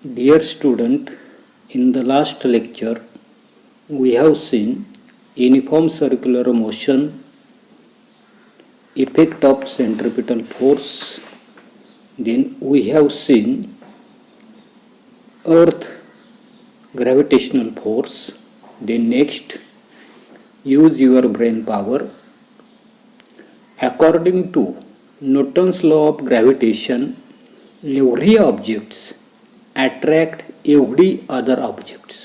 Dear student, in the last lecture we have seen uniform circular motion, effect of centripetal force, then we have seen earth gravitational force, then next use your brain power. According to Newton's law of gravitation, every objects attract every other objects.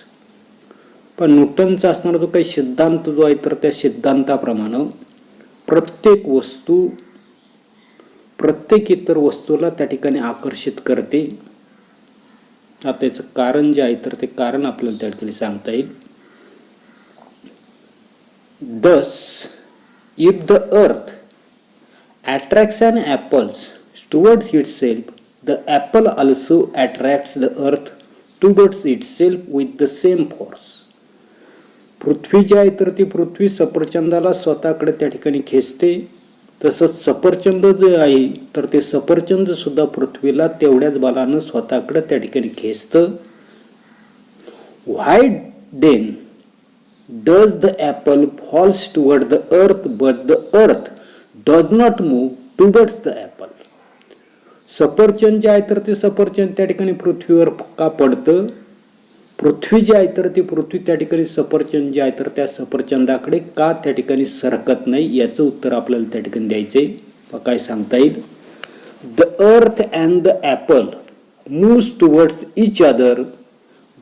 पण न्यूटनचा असणारा जो काही सिद्धांत जो आहे तर त्या सिद्धांताप्रमाणे प्रत्येक वस्तू प्रत्येक इतर वस्तूला त्या ठिकाणी आकर्षित करते. आता त्याचं कारण जे आहे तर ते कारण आपल्याला त्या ठिकाणी सांगता येईल. Thus, if the earth attracts an apple towards itself, the apple also attracts the earth towards itself with the same force. पृथ्वी जी आहे तर ती पृथ्वी सफरचंदाला स्वतःकडे त्या ठिकाणी खेचते. तसंच सफरचंद जे आहे तर ते सफरचंद सुद्धा पृथ्वीला तेवढ्याच बलानं स्वतःकडे त्या ठिकाणी खेचतं. Why then does the apple falls toward the earth but the earth does not move towards the apple? सफरचंद जे आहे तर ते सफरचंद त्या ठिकाणी पृथ्वीवर का पडतं? पृथ्वी जी आहे तर ती पृथ्वी त्या ठिकाणी सफरचंद जे आहे तर त्या सफरचंदाकडे का त्या ठिकाणी सरकत नाही याचं उत्तर आपल्याला त्या ठिकाणी द्यायचंय. काय सांगता येईल? The earth and the apple moves towards each other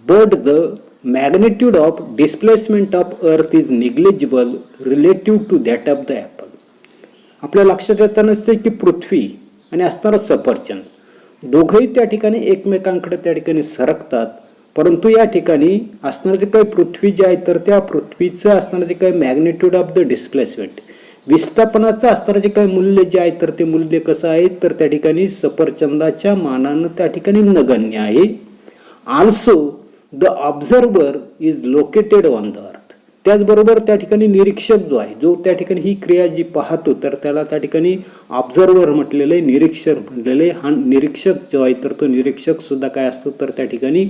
but the magnitude of displacement of earth is negligible relative to that of the apple. आपल्या लक्षात येतं नसते की पृथ्वी आणि असणारं सफरचंद दोघंही त्या ठिकाणी एकमेकांकडे त्या ठिकाणी सरकतात. परंतु या ठिकाणी असणारे जे काही पृथ्वी जी आहे तर त्या पृथ्वीचं असणारं जे काही मॅग्नेट्यूड ऑफ द डिस्प्लेसमेंट विस्थापनाचं असणारं जे काही मूल्य जे आहे तर ते मूल्य कसं आहे तर त्या ठिकाणी सफरचंदाच्या मानानं त्या ठिकाणी नगण्य आहे. Also the observer is located on the अर्थ. त्याचबरोबर त्या ठिकाणी निरीक्षक जो आहे जो त्या ठिकाणी ही क्रिया जी पाहतो तर त्याला त्या ठिकाणी ऑब्झर्वर म्हटलेलं आहे, निरीक्षक म्हटलेलं आहे. हा निरीक्षक जो आहे तर तो निरीक्षक सुद्धा काय असतो तर त्या ठिकाणी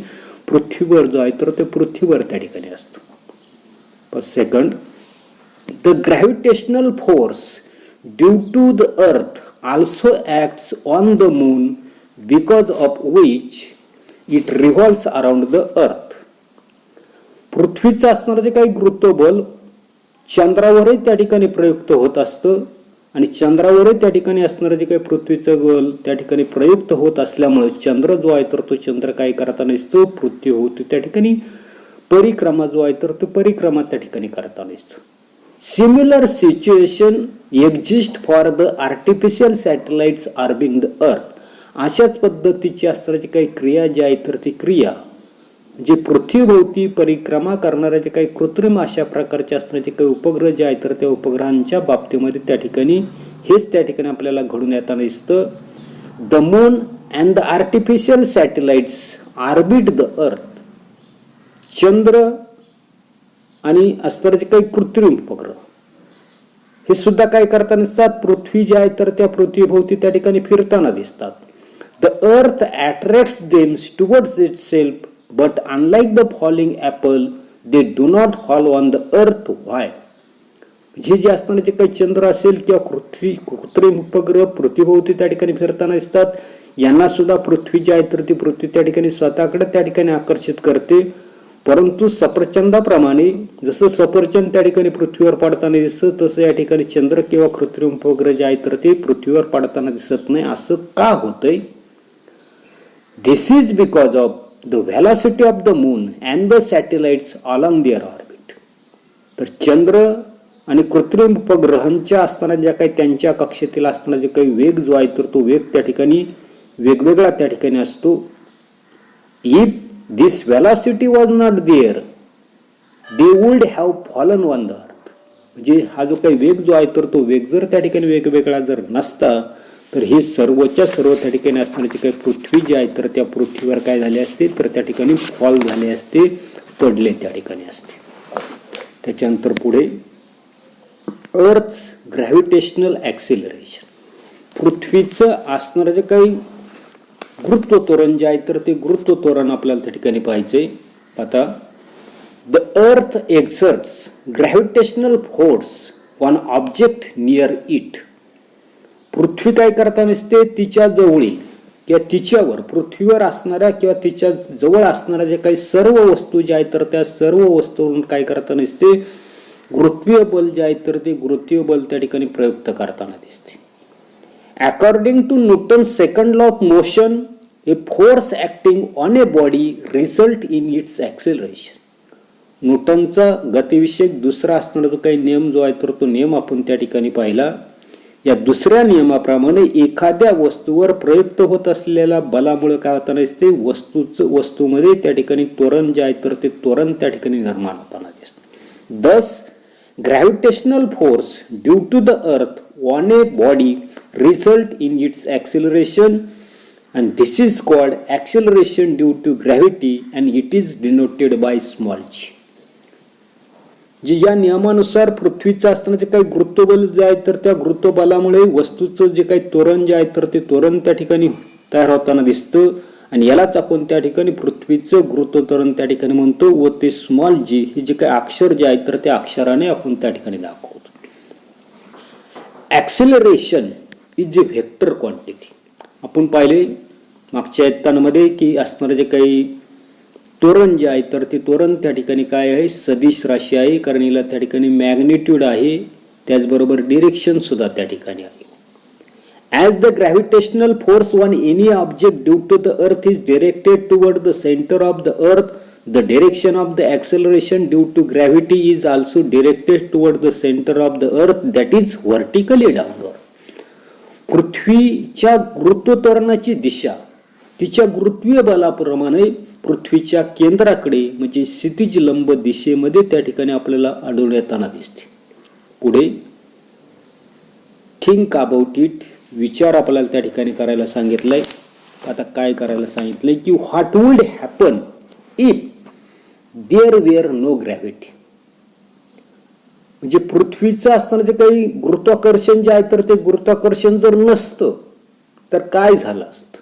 पृथ्वीवर जो आहे तर ते पृथ्वीवर त्या ठिकाणी असतो. Second, the gravitational force due to the earth also acts on the moon because of which it revolves around the earth. पृथ्वीचं असणारं जे काही गुरुत्वबल चंद्रावरही त्या ठिकाणी प्रयुक्त होत असतं आणि चंद्रावरही त्या ठिकाणी असणारं जे काही पृथ्वीचं बल त्या ठिकाणी प्रयुक्त होत असल्यामुळे चंद्र जो आहे तर तो चंद्र काय करताना दिसतो पृथ्वी होती त्या ठिकाणी परिक्रमा जो आहे तर तो परिक्रमा त्या ठिकाणी करताना दिसतो. Similar situation exist for the artificial satellites orbiting the earth. अशाच पद्धतीची असणारी काही क्रिया जी आहे तर ती क्रिया जे पृथ्वीभोवती परिक्रमा करणाऱ्या जे काही कृत्रिम अशा प्रकारचे असणारे काही उपग्रह जे आहेत तर त्या उपग्रहांच्या बाबतीमध्ये त्या ठिकाणी हेच त्या ठिकाणी आपल्याला घडून येताना दिसतं. The moon and the artificial satellites orbit the earth. चंद्र आणि असणारे जे काही कृत्रिम उपग्रह हे सुद्धा काय करताना दिसतात पृथ्वी जी आहे तर त्या पृथ्वीभोवती त्या ठिकाणी फिरताना दिसतात. The earth attracts them towards itself but unlike the falling apple they do not fall on the earth. Why? जे असताना जे काही चंद्र असेल किंवा कृत्रिम उपग्रह पृथ्वीभोवती त्या ठिकाणी फिरताना दिसतात. यांना सुद्धा पृथ्वी जी आहे तर ती पृथ्वी त्या ठिकाणी स्वतःकडे त्या ठिकाणी आकर्षित करते. परंतु सफरचंदाप्रमाणे जसं सफरचंद त्या ठिकाणी पृथ्वीवर पडताना दिसतं तसं या ठिकाणी चंद्र किंवा कृत्रिम उपग्रह जे आहे तर ते पृथ्वीवर पडताना दिसत नाही. असं का होतंय? This is because of the velocity of the moon and the satellites along their orbit. तर चंद्र आणि कृत्रिम उपग्रहांच्या असताना ज्या काही त्यांच्या कक्षेतील असताना जे काही वेग जो आहे तर तो वेग त्या ठिकाणी वेगवेगळा त्या ठिकाणी असतो. If this velocity was not there they would have fallen on the earth. म्हणजे हा जो काही वेग जो आहे तर तो वेग जर त्या ठिकाणी वेगवेगळा जर नसता तर हे सर्वच्या सर्व त्या ठिकाणी असणारी काही पृथ्वी जी आहे तर त्या पृथ्वीवर काय झाले असते तर त्या ठिकाणी फॉल झाले असते, पडले त्या ठिकाणी असते. त्याच्यानंतर पुढे अर्थ ग्रॅव्हिटेशनल ॲक्सिलरेशन. पृथ्वीचं असणारं जे काही गुरुत्व त्वरण जे आहे तर ते गुरुत्व त्वरण आपल्याला त्या ठिकाणी पाहायचंय. आता the earth exerts gravitational force on object near it. पृथ्वी काय करता नसते तिच्या जवळील किंवा तिच्यावर पृथ्वीवर असणाऱ्या किंवा तिच्या जवळ असणाऱ्या जे काही सर्व वस्तू ज्या आहेत तर त्या सर्व वस्तूंवर काय करता नसते गुरुत्वीय बल जे आहे तर ते गुरुत्वीय बल त्या ठिकाणी प्रयुक्त करताना दिसते. According to Newton second law of motion a force acting on a body result in its acceleration. न्यूटनचा गतिविषयक दुसरा असणारा जो काही नियम जो आहे तर तो नियम आपण त्या ठिकाणी पाहिला. या दुसऱ्या नियमाप्रमाणे एखाद्या वस्तूवर प्रयुक्त होत असलेल्या बलामुळे काय होताना दिसते वस्तूमध्ये त्या ठिकाणी त्वरण जे आहे तर ते त्वरण त्या ठिकाणी निर्माण होताना दिसते. Thus gravitational force due to the earth on a body result in its acceleration and this is called acceleration due to gravity and it is denoted by small g. जी या नियमानुसार पृथ्वीचं असताना ते काही गुरुत्वबल जे आहे तर त्या गुरुत्वबलामुळे वस्तूचं जे काही त्वरण जे आहे तर ते त्वरण त्या ठिकाणी तयार होताना दिसतं आणि यालाच आपण त्या ठिकाणी पृथ्वीचं गुरुत्व त्वरण त्या ठिकाणी म्हणतो व ते स्मॉल जी हे जे काही अक्षर जे आहे तर त्या अक्षराने आपण त्या ठिकाणी दाखवतो. Acceleration is a vector quantity. आपण पाहिले मागच्या इयत्तांमध्ये की असणारे जे काही त्वरण जे आहे तर ते त्वरण त्या ठिकाणी काय आहे सदिश राशी आहे कारण हिला त्या ठिकाणी मॅग्निट्यूड आहे त्याचबरोबर डिरेक्शन सुद्धा त्या ठिकाणी आहे. As the gravitational force on any object due to the earth is directed toward the centre of the earth the direction of the acceleration due to gravity is also directed toward the centre of the earth that is vertically downward. पृथ्वीच्या गुरुत्वत्वरणाची दिशा तिच्या गुरुत्वीय बलाप्रमाणे पृथ्वीच्या केंद्राकडे म्हणजे क्षितिज लंब दिशेमध्ये त्या ठिकाणी आपल्याला आढळून येताना दिसते. पुढे थिंक अबाउट इट विचार आपल्याला त्या ठिकाणी करायला सांगितलंय. आता काय करायला सांगितलंय की what would happen if there were no gravity. म्हणजे पृथ्वीचं असताना जे काही गुरुत्वाकर्षण जे आहे तर ते गुरुत्वाकर्षण जर नसतं तर काय झालं असतं.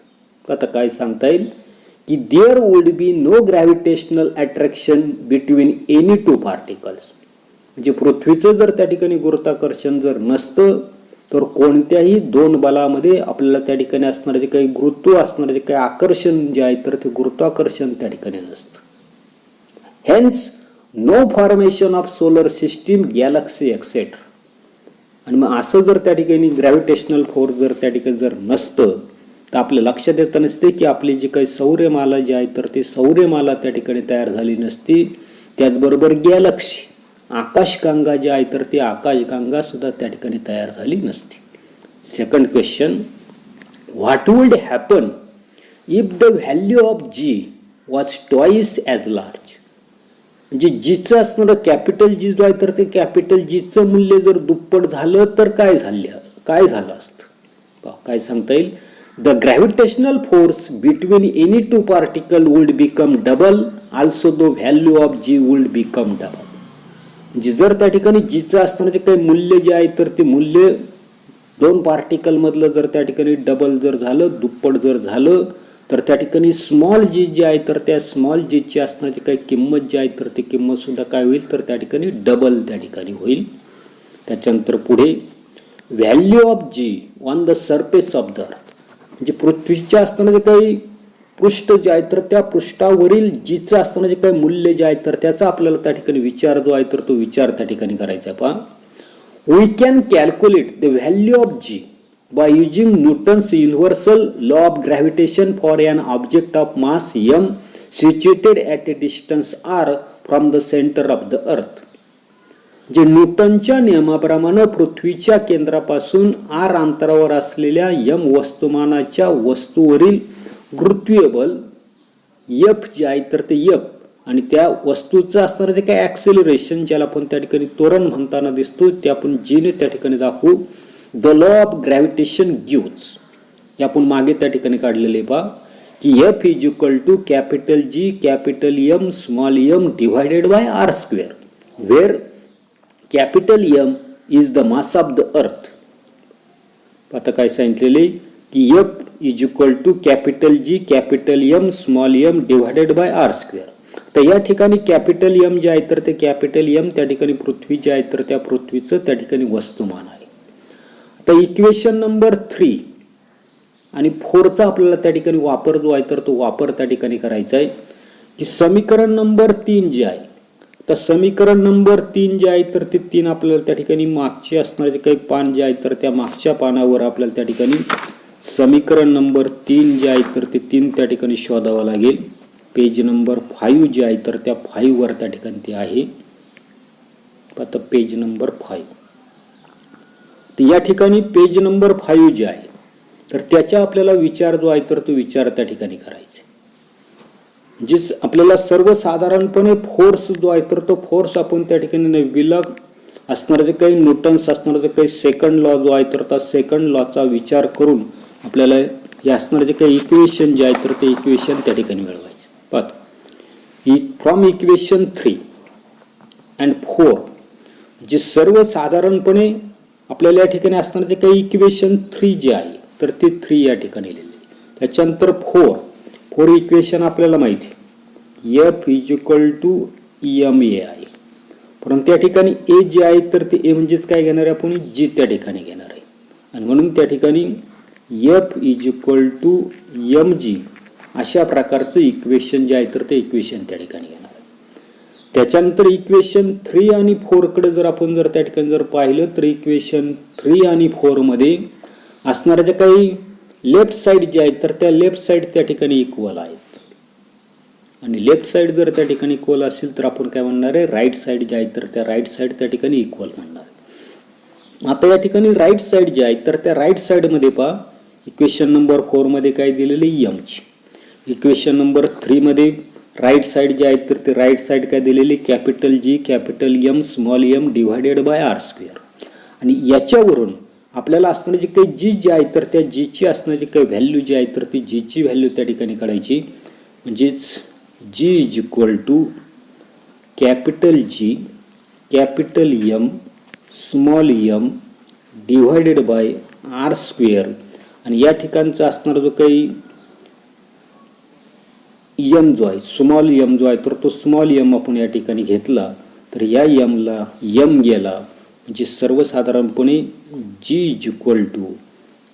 आता काय सांगता येईल की there would be no gravitational attraction between any two particles. म्हणजे पृथ्वीचं जर त्या ठिकाणी गुरुत्वाकर्षण जर नसतं तर कोणत्याही दोन बलामध्ये आपल्याला त्या ठिकाणी असणारे जे काही गुरुत्व असणारे जे काही आकर्षण जे आहे तर ते गुरुत्वाकर्षण त्या ठिकाणी नसतं. Hence no formation of solar system galaxy etcetera. आणि मग असं जर त्या ठिकाणी ग्रॅव्हिटेशनल फोर्स जर त्या ठिकाणी जर नसतं तर आपल्या लक्षात येत नसते की आपली जी काही सौर्यमाला जी आहे तर ती सौर्यमाला त्या ठिकाणी तयार झाली नसती. त्याचबरोबर गॅलेक्सी आकाशगंगा जी आहे तर ती आकाशगंगा सुद्धा त्या ठिकाणी तयार झाली नसती. Second question what would happen if the value of g was twice as large. म्हणजे जीचं असणारं कॅपिटल जी जो आहे तर ते कॅपिटल जीचं मूल्य जर दुप्पट झालं तर काय झालं असतं. काय सांगता येईल the gravitational force between any two particles would become double also the value of g would become double. म्हणजे जर त्या ठिकाणी जीचं असताना जे काही मूल्य जे आहे तर ते मूल्य दोन पार्टिकल मधलं जर त्या ठिकाणी डबल जर झालं दुप्पट जर झालं तर त्या ठिकाणी स्मॉल जी जी आहे तर त्या स्मॉल जीची असणारी काही किंमत जी आहे तर ती किंमत सुद्धा काय होईल तर त्या ठिकाणी डबल त्या ठिकाणी होईल. त्याच्यानंतर पुढे value of g on the surface of the earth. म्हणजे पृथ्वीच्या असताना जे काही पृष्ठ जे आहे तर त्या पृष्ठावरील जीचं असताना जे काही मूल्य जे आहे तर त्याचा आपल्याला त्या ठिकाणी विचार जो आहे तर तो विचार त्या ठिकाणी करायचा आहे. पहा we can calculate the value of g by using Newton's universal law of gravitation for an object of mass m situated at a distance r from the centre of the earth. जे न्यूटनच्या नियमाप्रमाणे पृथ्वीच्या केंद्रापासून r अंतरावर असलेल्या m वस्तुमानाच्या वस्तूवरील गुरुत्वीय बल F जे आहे तर ते F आणि त्या वस्तूचं असणारं जे काही ॲक्सेलरेशन ज्याला आपण त्या ठिकाणी त्वरण म्हणताना दिसतो ते आपण G ने त्या ठिकाणी दाखवू. The law of gravitation gives हे आपण मागे त्या ठिकाणी काढलेले पहा की F is equal to capital G capital M small m divided by r square where capital M is the mass of the earth. आता काय सांगितलेले की F is equal to capital G capital M small m divided by r square. तर या ठिकाणी capital M जे आहे तर ते कॅपिटल एम त्या ठिकाणी पृथ्वी जे आहे तर त्या पृथ्वीचं त्या ठिकाणी वस्तुमान आहे. आता इक्वेशन नंबर 3 आणि 4चा आपल्याला त्या ठिकाणी वापर जो आहे तर तो वापर त्या ठिकाणी करायचा आहे की समीकरण नंबर 3 जे आहे तर समीकरण नंबर 3 जे आहे तर ते 3 आपल्याला त्या ठिकाणी मागचे असणारे काही पान जे आहे तर त्या मागच्या पानावर आपल्याला त्या ठिकाणी समीकरण नंबर 3 जे आहे तर ते 3 त्या ठिकाणी शोधावं लागेल. पेज नंबर 5 जे आहे तर त्या 5 वर त्या ठिकाणी ते आहे. आता पेज नंबर 5 तर या ठिकाणी पेज नंबर 5 जे आहे तर त्याचा आपल्याला विचार जो आहे तर तो विचार त्या ठिकाणी करायचा. जिस आपल्याला सर्वसाधारणपणे फोर्स जो आहे तर तो फोर्स आपण त्या ठिकाणी विलग असणारे जे काही न्यूटन्स असणारे जे काही सेकंड लॉ जो आहे तर त्या सेकंड लॉचा विचार करून आपल्याला हे असणारे जे काही इक्वेशन जे आहे तर ते इक्वेशन त्या ठिकाणी मिळवायचे. पाहतो फ्रॉम इक्वेशन 3 अँड 4 जे सर्वसाधारणपणे आपल्याला या ठिकाणी असणारे जे काही इक्वेशन 3 जे आहे तर ते 3 या ठिकाणी लिहिलेले. त्याच्यानंतर 4 इक्वेशन आपल्याला माहिती आहे F is equal to m a आहे. परंतु त्या ठिकाणी ए जे आहे तर ते ए म्हणजेच काय घेणार आहे आपण जी त्या ठिकाणी घेणार आहे आणि म्हणून त्या ठिकाणी F is equal to m g अशा प्रकारचं इक्वेशन जे आहे तर ते इक्वेशन त्या ठिकाणी घेणार आहे. त्याच्यानंतर इक्वेशन 3 आणि 4 कडे जर आपण जर त्या ठिकाणी जर पाहिलं तर इक्वेशन 3 आणि 4 मध्ये असणाऱ्या ज्या काही लेफ्ट साइड जे आहेत तर त्या लेफ्ट साइड त्या ठिकाणी इक्वल आहेत आणि लेफ्ट साइड जर त्या ठिकाणी इक्वल असेल तर आपण काय म्हणणार आहे राईट साइड जे आहे तर त्या राईट साइड त्या ठिकाणी इक्वल म्हणणार आहे. आता या ठिकाणी राईट साइड जे आहे तर त्या राईट साइड मध्ये पहा इक्वेशन नंबर 4 मध्ये काय दिलेले एम ची. इक्वेशन नंबर 3 मध्ये राईट साइड जे आहे तर ते राईट साइड काय दिलेली capital G capital M small m divided by r square. आणि याच्यावरून आपल्याला असणारी जी काही जी जी आहे तर त्या जीची असणारी काही व्हॅल्यू जी आहे तर ती जीची व्हॅल्यू त्या ठिकाणी काढायची. म्हणजेच g is equal to capital G capital M small m divided by r square. आणि या ठिकाणचा असणारा जो काही एम जो आहे स्मॉल एम जो आहे तर तो स्मॉल एम आपण या ठिकाणी घेतला तर या एमला एम गेला म्हणजे सर्वसाधारणपणे g is equal to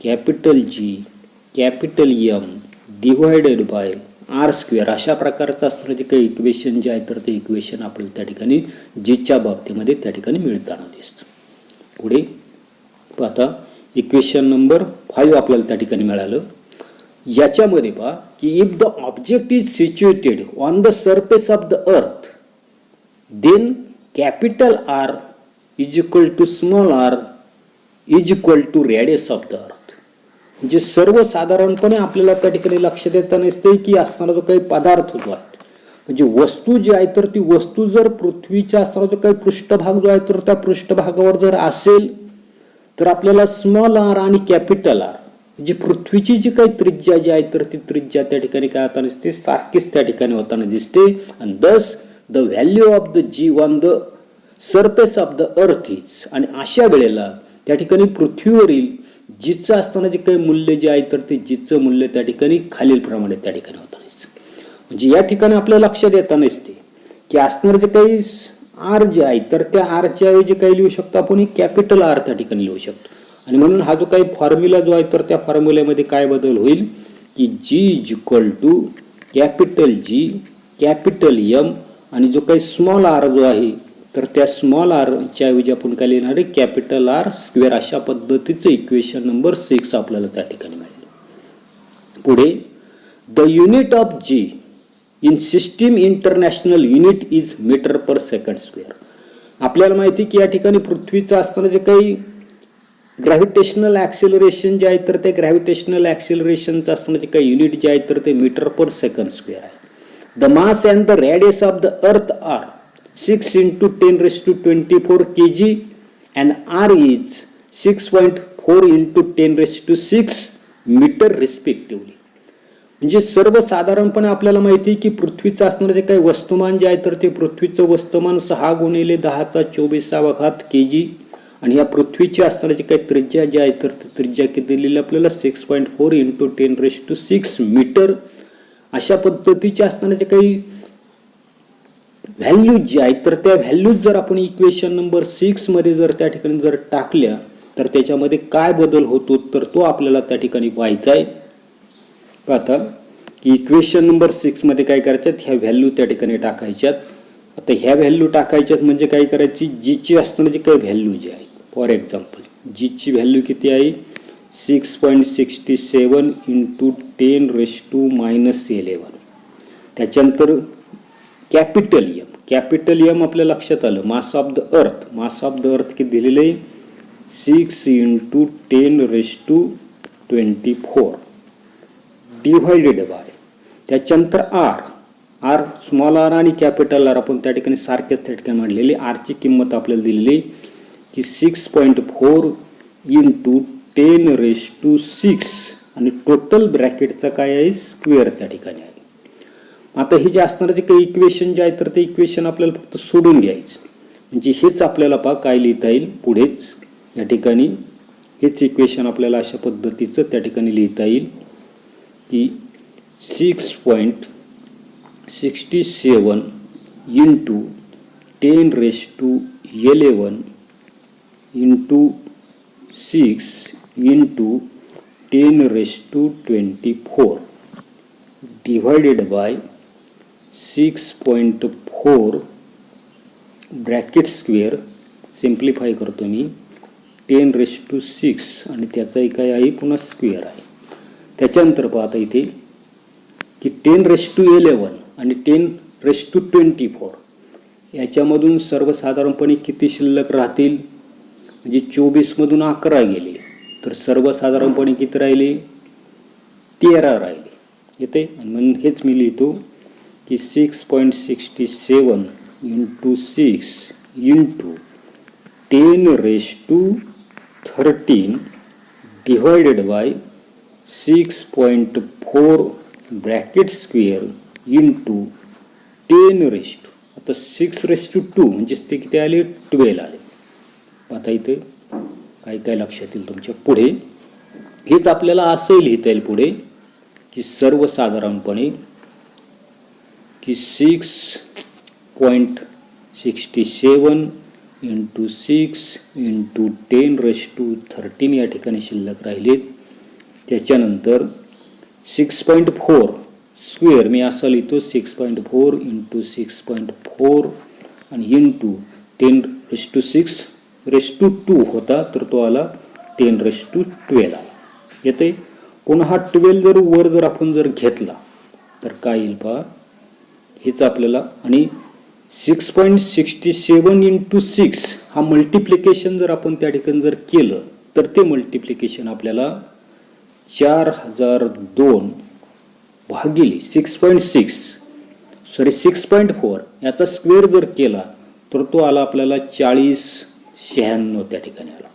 capital G capital M divided by r square अशा प्रकारचं असणारं जे काही इक्वेशन जे आहे तर ते इक्वेशन आपल्याला त्या ठिकाणी जीच्या बाबतीमध्ये त्या ठिकाणी मिळताना दिसतं. पुढे आता इक्वेशन नंबर 5 आपल्याला त्या ठिकाणी मिळालं. याच्यामध्ये पहा की if the object is situated on the surface of the earth then capital R is equal to small r is equal to radius of the earth. म्हणजे सर्वसाधारणपणे आपल्याला त्या ठिकाणी लक्ष देता नसते की असणारा जो काही पदार्थ जो आहे म्हणजे वस्तू जी आहे तर ती वस्तू जर पृथ्वीचा असणारा जो काही पृष्ठभाग जो आहे तर त्या पृष्ठभागावर जर असेल तर आपल्याला स्मॉल आर आणि कॅपिटल आर म्हणजे पृथ्वीची जी काही त्रिज्या जी आहे तर ती त्रिज्या त्या ठिकाणी काय होताना दिसते सारखीच त्या ठिकाणी होताना दिसते. आणि thus the value of the g on the surface of the earth is. आणि अशा वेळेला त्या ठिकाणी पृथ्वीवरील जीचं असताना जे काही मूल्य जे आहे तर ते जीचं मूल्य त्या ठिकाणी खालीलप्रमाणे त्या ठिकाणी होताना दिसतं. म्हणजे या ठिकाणी आपल्या लक्षात येता नसते की असणारे जे काही आर जे आहे तर त्या आरच्या ऐवजी काही लिहू शकतो आपण कॅपिटल आर त्या ठिकाणी लिहू शकतो. आणि म्हणून हा जो काही फॉर्म्युला जो आहे तर त्या फॉर्म्युल्यामध्ये काय बदल होईल की g is equal to capital G capital M आणि जो काही स्मॉल आर जो आहे तर त्या स्मॉल आरच्या ऐवजी आपण काय लिहिणार आहे कॅपिटल आर स्क्वेअर. अशा पद्धतीचं इक्वेशन नंबर 6 आपल्याला त्या ठिकाणी मिळेल. पुढे the unit of g in system international unit is metre per second square. आपल्याला माहिती की या ठिकाणी पृथ्वीचं असताना जे काही ग्रॅव्हिटेशनल ॲक्सिलरेशन जे आहे तर ते ग्रॅव्हिटेशनल ॲक्सिलरेशनचं असताना जे काही युनिट जे आहे तर ते मीटर पर सेकंड स्क्वेअर आहे. The mass and the radius of the earth are 6 × 10⁻24 kg and r is 6.4 × 10⁻6 metre respectively. म्हणजे सर्वसाधारणपणे आपल्याला माहिती आहे की पृथ्वीचं असणारं जे काही वस्तुमान जे आहे तर ते पृथ्वीचं वस्तुमान 6 × 10⁻24 kg आणि या पृथ्वीची असणारी काही त्रिज्या जी आहे तर त्रिज्या किती दिलेली आपल्याला 6.4 इंटू 10⁻6 मीटर. अशा पद्धतीचे असणारे काही व्हॅल्यूज जे आहेत तर त्या व्हॅल्यूज जर आपण इक्वेशन नंबर 6 मध्ये जर त्या ठिकाणी जर टाकल्या तर त्याच्यामध्ये काय बदल होतो तर तो आपल्याला त्या ठिकाणी पाहायचा आहे. आता इक्वेशन नंबर 6 मध्ये काय करायच्यात, ह्या व्हॅल्यू त्या ठिकाणी टाकायच्यात. आता ह्या व्हॅल्यू टाकायच्यात म्हणजे काय करायची, जीची असणारी काही व्हॅल्यू जी आहे, फॉर एक्झाम्पल जीची व्हॅल्यू किती आहे 6.67 इंटू 10⁻11. त्याच्यानंतर कॅपिटल एम आपल्या लक्षात आलं, मास ऑफ द अर्थ किती दिलेलं आहे 6 इंटू 10⁻24 डिवायडेड बाय. त्याच्यानंतर आर स्मॉल आर आणि कॅपिटल आर आपण त्या ठिकाणी सारख्याच त्या ठिकाणी मांडलेली. आरची किंमत आपल्याला दिलेली की 6.4 इंटू 10⁻6 आणि टोटल ब्रॅकेटचा काय आहे स्क्वेअर त्या ठिकाणी आहे. आता हे जे असणारे जे काही इक्वेशन जे आहे तर ते इक्वेशन आपल्याला फक्त सोडून घ्यायचं, म्हणजे हेच आपल्याला काय लिहिता येईल पुढेच या ठिकाणी हेच इक्वेशन आपल्याला अशा पद्धतीचं त्या ठिकाणी लिहिता येईल की 6.67 into 10⁻11 into 6 into 10⁻24 divided by 6.4 bracket square simplify करतो मी 10⁻6 आणि त्याचाही काय आहे पुन्हा स्क्वेअर आहे. त्याच्यानंतर पाहता इथे की 10⁻11 आणि 10⁻24 याच्यामधून सर्वसाधारणपणे किती शिल्लक राहतील, म्हणजे 24 मधून 11 गेले तर सर्वसाधारणपणे किती राहिले 13 राहिले येते. आणि म्हणून हेच मी लिहितो की 6.67 into 6 into 10⁻13 divided by 6.4 bracket square into 10 आता 6:2 म्हणजेच ते किती आले 12 आले. आता इथे काय लक्षात येईल तुमच्या पुढे हेच आपल्याला असंही लिहिता येईल पुढे की सर्वसाधारणपणे की 6.67 इंटू 6 इंटू 10⁻13 या ठिकाणी शिल्लक राहिलेत. त्याच्यानंतर 6.4 स्क्वेअर मी असं लिहितो 6.4 इंटू 6.4 आणि इंटू 10⁻6 होता तर तो आला 10⁻12 आला येते. पुन्हा हा 12 जर वर जर आपण जर घेतला तर काय येईल पहा हेच आपल्याला. आणि 6.67 इंटू 6 हा मल्टिप्लिकेशन जर आपण त्या ठिकाणी जर केलं तर ते मल्टिप्लिकेशन आपल्याला 4002 भागिले 6.4 याचा स्क्वेअर जर केला तर तो आला आपल्याला 4096 त्या ठिकाणी आला.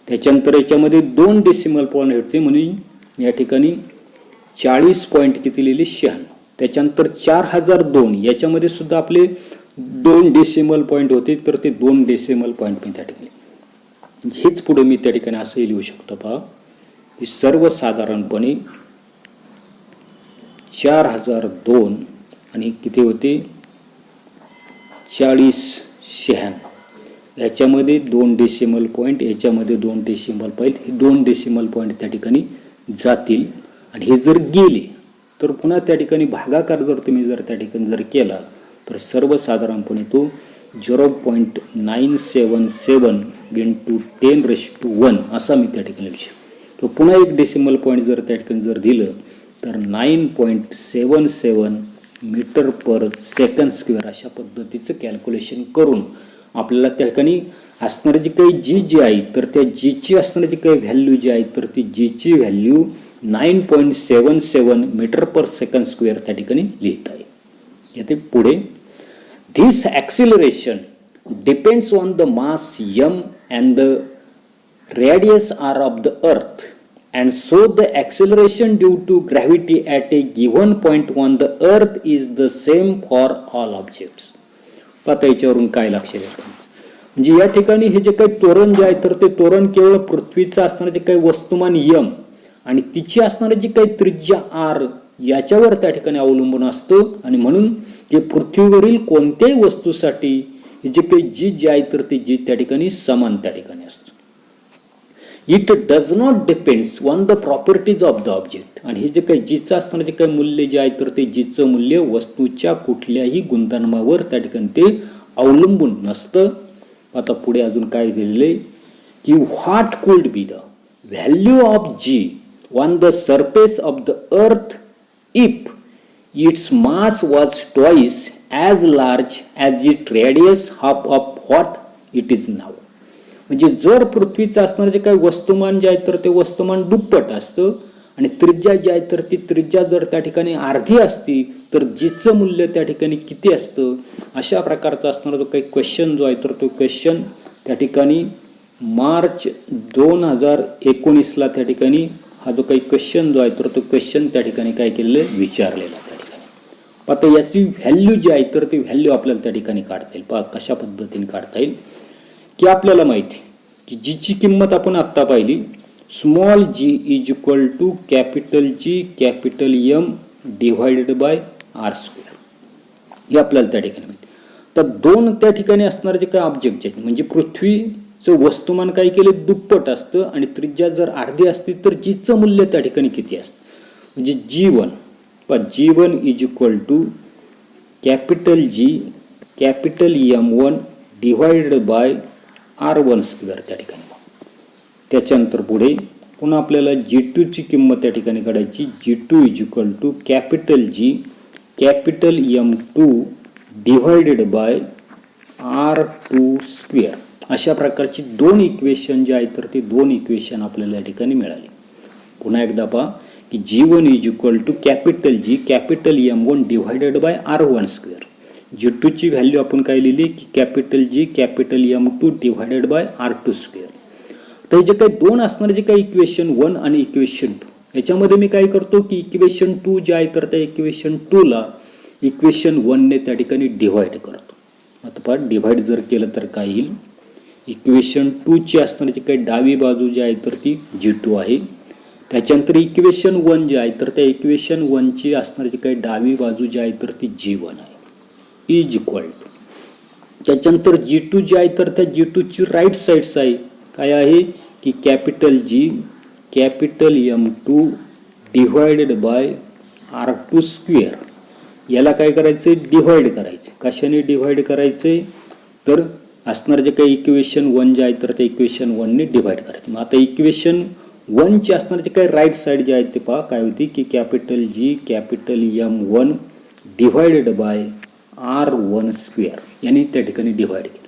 त्याच्यानंतर याच्यामध्ये 2 डेसिमल पॉईंट होते म्हणून या ठिकाणी 40 पॉईंट किती लिहिली 96. त्याच्यानंतर 4002 याच्यामध्ये सुद्धा आपले 2 डेसिमल पॉईंट होते तर ते 2 डेसिमल पॉईंट मी त्या ठिकाणी हेच पुढे मी त्या ठिकाणी असंही लिहू शकतो पहा की सर्वसाधारणपणे 4002 आणि किती होते 4096 याच्यामध्ये 2 डेसिमल पॉईंट याच्यामध्ये 2 डेसिमल पॉईंट हे 2 डेसिमल पॉईंट त्या ठिकाणी जातील. आणि हे जर गेले तर पुन्हा त्या ठिकाणी भागाकार जर तुम्ही जर त्या ठिकाणी जर केला तर सर्वसाधारणपणे तो 0.977 इंटू 10⁻1 असा मी त्या ठिकाणी लिहू शकतो. पुन्हा एक डेसिमल पॉईंट जर त्या ठिकाणी जर दिलं तर 9.77 मीटर पर सेकंड स्क्वेअर अशा पद्धतीचं कॅल्क्युलेशन करून आपल्याला त्या ठिकाणी असणारी जी काही जी आहे तर त्या जीची असणारी जी काही व्हॅल्यू जी आहे तर ती जीची value 9.77 metre per second square त्या ठिकाणी लिहिता येईल. येते पुढे this acceleration depends on the mass m and the radius r of the earth, and so the acceleration due to gravity at a given point on the earth is the same for all objects. आता याच्यावरून काय लक्षात येतं म्हणजे या ठिकाणी हे जे काही त्वरण जे आहे तर ते त्वरण केवळ पृथ्वीचं असणारे जे काही वस्तुमान यम आणि तिची असणारी जी काही त्रिज्या आर याच्यावर त्या ठिकाणी अवलंबून असतं आणि म्हणून जे पृथ्वीवरील कोणत्याही वस्तूसाठी हे जे काही जी जे आहे तर ते जी त्या ठिकाणी समान त्या ठिकाणी असतं. It does not depends on the properties of the object. आणि हे जे काही जीचं असणारं जे काही मूल्य जे आहे तर ते जीचं मूल्य वस्तूच्या कुठल्याही गुणधर्मावर त्या ठिकाणी ते अवलंबून नसतं. आता पुढे अजून काय दिलेलं आहे की what could be the value of g on the surface of the earth if its mass was twice as large as it radius half of what it is now. म्हणजे जर पृथ्वीचं असणारं जे काही वस्तुमान जे आहे तर ते वस्तुमान दुप्पट असतं आणि त्रिज्या जी आहे तर ती त्रिज्या जर त्या ठिकाणी अर्धी असती तर जीचं मूल्य त्या ठिकाणी किती असतं. अशा प्रकारचा असणारा जो काही क्वेश्चन जो आहे तर तो क्वेश्चन त्या ठिकाणी मार्च 2019ला त्या ठिकाणी हा जो काही क्वेश्चन जो आहे तर तो क्वेश्चन त्या ठिकाणी काय केलेलं विचारलेला त्या ठिकाणी. आता याची व्हॅल्यू जी आहे तर ती व्हॅल्यू आपल्याला त्या ठिकाणी काढता येईल. पहा कशा पद्धतीने काढता येईल की आपल्याला माहिती की जीची किंमत आपण आत्ता पाहिली small g is equal to capital G capital M divided by r square हे आपल्याला त्या ठिकाणी माहिती. तर दोन त्या ठिकाणी असणारे जे काही ऑब्जेक्ट आहेत म्हणजे पृथ्वीचं वस्तुमान काय केले दुप्पट असतं आणि त्रिज्या जर अर्धी असती तर जीचं मूल्य त्या ठिकाणी किती असतं म्हणजे G1 is equal to capital G capital M1 divided by R1 square त्या ठिकाणी. त्याच्यानंतर पुढे पुन्हा आपल्याला G2 ची किंमत त्या ठिकाणी काढायची. G2 is equal to capital G capital M2 divided by R2 square. अशा प्रकारची दोन इक्वेशन जे आहेत तर ते दोन इक्वेशन आपल्याला या ठिकाणी मिळाली. पुन्हा एकदा पहा की G1 is equal to capital G capital M1 divided by R1 square. G2 ची व्हॅल्यू आपण काय लिहिली की capital G capital M2 divided by R2 square. तर जे काही दोन असणारे जे काही इक्वेशन 1 आणि इक्वेशन 2 याच्यामध्ये मी काय करतो की इक्वेशन 2 जे आहे तर त्या इक्वेशन 2 ला इक्वेशन 1 ने त्या ठिकाणी डिव्हाइड करतो. आता पहा डिव्हाइड जर केलं तर काय येईल इक्वेशन 2 ची असणारी जी काही डावी बाजू जी आहे तर ती G2 आहे. त्याच्यानंतर इक्वेशन 1 जे आहे तर त्या इक्वेशन 1 ची असणारी जी काही डावी बाजू जी आहे तर ती G1 आहे इज इक्वल टू. त्याच्यानंतर G2 जे आहे तर त्या G2 ची राईट साईड्स आहे काय आहे की capital G capital M2 divided by R2 square. याला काय करायचं डिव्हाइड करायचं. कशाने डिव्हाइड करायचं तर असणार जे काही इक्वेशन 1 जे आहे तर त्या इक्वेशन 1 ने डिव्हाइड करायचं. मग आता इक्वेशन 1 ची असणार जे काही राईट साईड जे आहे ते पहा काय होती की capital G capital M1 divided by R1 square याने त्या ठिकाणी डिव्हाइड केलं.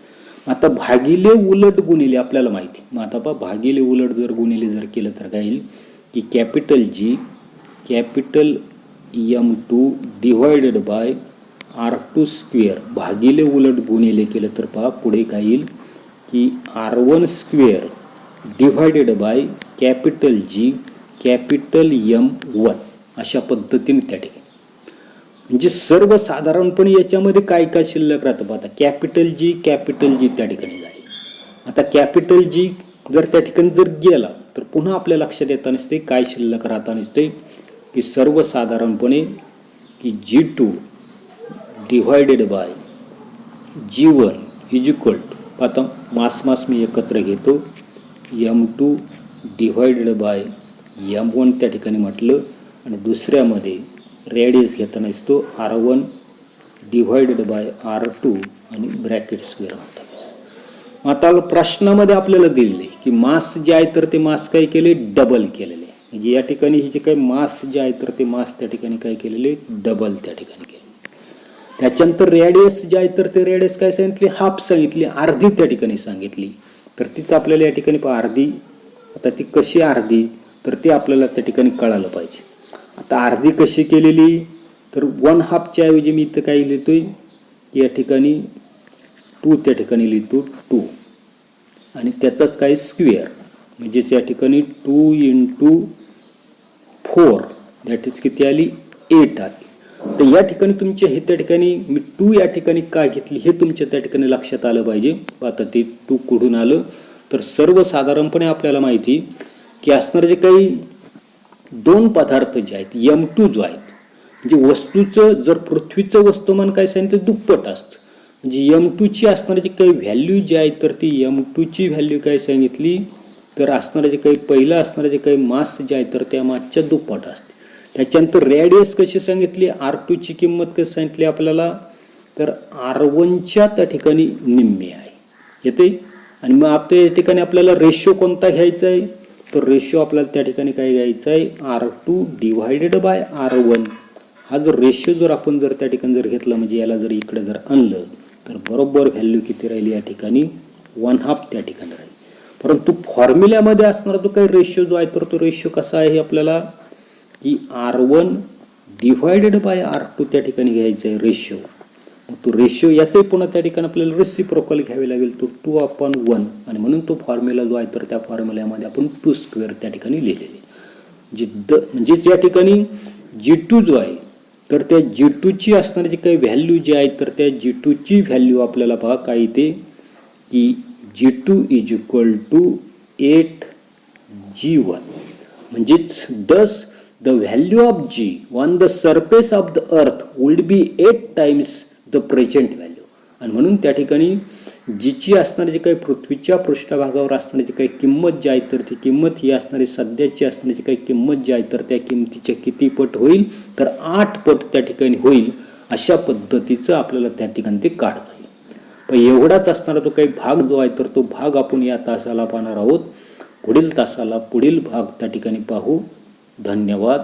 आता भागिले उलट गुणिले आपल्याला माहिती. मग आता पहा भागिले उलट जर गुणिले जर केलं तर काय येईल की capital G capital M2 divided by R2 square भागिले उलट गुणिले केलं तर पहा पुढे काय येईल की R1 square divided by capital G capital M1 अशा पद्धतीने त्या ठिकाणी. म्हणजे सर्वसाधारणपणे याच्यामध्ये काय काय शिल्लक राहतं पाहता कॅपिटल जी त्या ठिकाणी जाईल. आता कॅपिटल जी जर त्या ठिकाणी जर गेला तर पुन्हा आपल्या लक्षात येता नसते काय शिल्लक राहता नसते की सर्वसाधारणपणे की G2 divided by G1 is equal to आता मास मी एकत्र घेतो M2 डिव्हायडेड बाय M1 त्या ठिकाणी म्हटलं आणि दुसऱ्यामध्ये रेडियस घेताना असतो R1 डिव्हायडेड बाय R2 आणि ब्रॅकेट स्क्वेअर म्हणतात. आता प्रश्नामध्ये आपल्याला दिलेले की मास जे आहे तर ते मास काय केले डबल केलेले. म्हणजे या ठिकाणी हे जे काही मास जे आहे तर ते मास त्या ठिकाणी काय केलेले डबल त्या ठिकाणी केले. त्याच्यानंतर रेडियस जे आहे तर ते रेडियस काय सांगितली हाफ सांगितली अर्धी त्या ठिकाणी सांगितली. तर तीच आपल्याला या ठिकाणी अर्धी. आता ती कशी अर्धी तर ते आपल्याला त्या ठिकाणी कळालं पाहिजे. आता अर्धी कशी केलेली तर 1/2च्या ऐवजी मी इथं काय लिहितोय की या ठिकाणी 2 त्या ठिकाणी लिहितो 2 आणि त्याचाच काय स्क्वेअर म्हणजेच या ठिकाणी 2 × 4 दॅट इज किती आली 8 आली. तर या ठिकाणी तुमच्या हे त्या ठिकाणी मी टू या ठिकाणी काय घेतली हे तुमच्या त्या ठिकाणी लक्षात आलं पाहिजे. आता ते टू कुठून आलं तर सर्वसाधारणपणे आपल्याला माहिती की असणारे जे काही दोन पदार्थ जे आहेत M2 जो आहेत म्हणजे वस्तूचं जर पृथ्वीचं वस्तुमान काय सांगितलं ते दुप्पट असतं. म्हणजे M2 ची असणारी जी काही व्हॅल्यू जी आहे तर ती M2 ची व्हॅल्यू काय सांगितली तर असणारे जे काही पहिलं असणारे जे काही मास जे आहे तर त्या मासच्या दुप्पट असते. त्याच्यानंतर रेडियस कशी सांगितली R2 ची किंमत कशी सांगितली आपल्याला तर R1च्या त्या ठिकाणी निम्मे आहे येते. आणि मग आपल्या या ठिकाणी आपल्याला रेशो कोणता घ्यायचा आहे तर रेशो आपल्याला त्या ठिकाणी काय घ्यायचा आहे R2 डिवायडेड बाय R1. हा जर रेशो जर आपण जर त्या ठिकाणी जर घेतला म्हणजे याला जर इकडे जर आणलं तर बरोबर व्हॅल्यू किती राहिली या ठिकाणी 1/2 त्या ठिकाणी राहील. परंतु फॉर्म्युल्यामध्ये असणारा जो काही रेशो जो आहे तर तो रेशो कसा आहे आपल्याला की R1 डिवायडेड बाय R2 त्या ठिकाणी घ्यायचा आहे रेशो. मग तो रेशो याचाही पुन्हा त्या ठिकाणी आपल्याला रेसिप्रोकल घ्यावे लागेल तो 2/1 आणि म्हणून तो फॉर्म्युला जो आहे तर त्या फॉर्म्युल्यामध्ये आपण 2² त्या ठिकाणी लिहिलेले म्हणजे त्या ठिकाणी G2 जो आहे तर त्या G2 ची असणारी जी काही व्हॅल्यू जी आहे तर त्या G2 ची व्हॅल्यू आपल्याला पहा काय येते की G2 is equal to 8G1 म्हणजेच दस the value of G on the surface of the अर्थ would be 8 times the present value. आणि म्हणून त्या ठिकाणी जीची असणारी जी काही पृथ्वीच्या पृष्ठभागावर असणारी जी काही किंमत जी आहे तर ती किंमत ही असणारी सध्याची असणारी जी काही किंमत जी आहे तर त्या किंमतीच्या किती पट होईल तर 8 पट त्या ठिकाणी होईल. अशा पद्धतीचं आपल्याला त्या ठिकाणी ते काढता येईल. पण एवढाच असणारा तो काही भाग जो आहे तर तो भाग आपण या तासाला पाहणार आहोत. पुढील तासाला पुढील भाग त्या ठिकाणी पाहू. धन्यवाद.